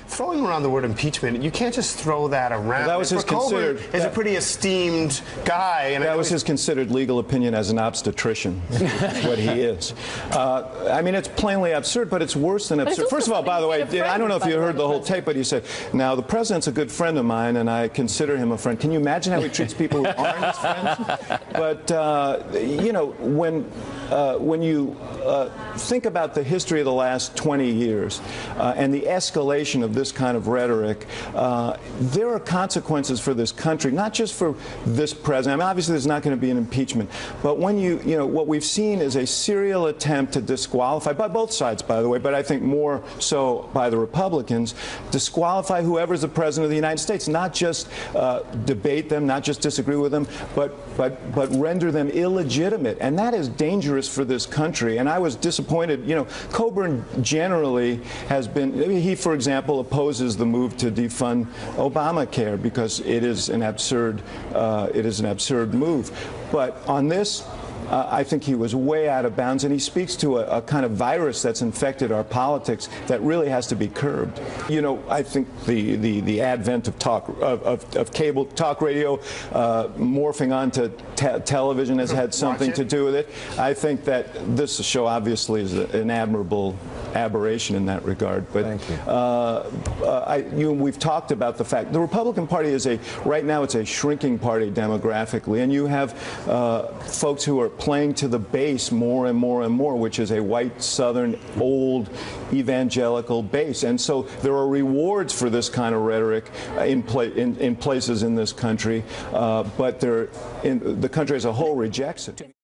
throwing around the word impeachment, you can't just throw that around. Well, that was his considered. Coburn is a pretty esteemed guy. And that was his considered legal opinion as an obstetrician, what he is. I mean, it's plainly absurd, but it's worse than absurd. First of all, by the way, I don't know if you heard the whole tape, but he said, now, the president's a good friend of mine, and I consider him a friend. Can you imagine how he treats people who aren't his friends? But, you know, when you think about the history of the last 20 years and the escalation of this kind of rhetoric, there are consequences for this country, not just for this president. I mean, obviously, there's not going to be an impeachment. But when you know, what we've seen is a serial attempt to disqualify, by both sides, by the way, but I think more so by the Republicans, disqualify whoever's the president of the United States, not just debate them, not just disagree with them, but render them illegitimate. And that is dangerous for this country. And I was disappointed. You know, Coburn generally has been, he, for example, opposes the move to defund Obamacare because it is an absurd move. But on this, I think he was way out of bounds, and he speaks to a kind of virus that's infected our politics that really has to be curbed. You know, I think the advent of cable talk radio morphing onto television has had something to do with it. I think that this show obviously is an admirable aberration in that regard. But Thank you. We've talked about the fact the Republican Party is right now it's a shrinking party demographically, and you have folks who are playing to the base more and more and more, which is a white, Southern, old, evangelical base. And so there are rewards for this kind of rhetoric in places in this country, but the country as a whole rejects it.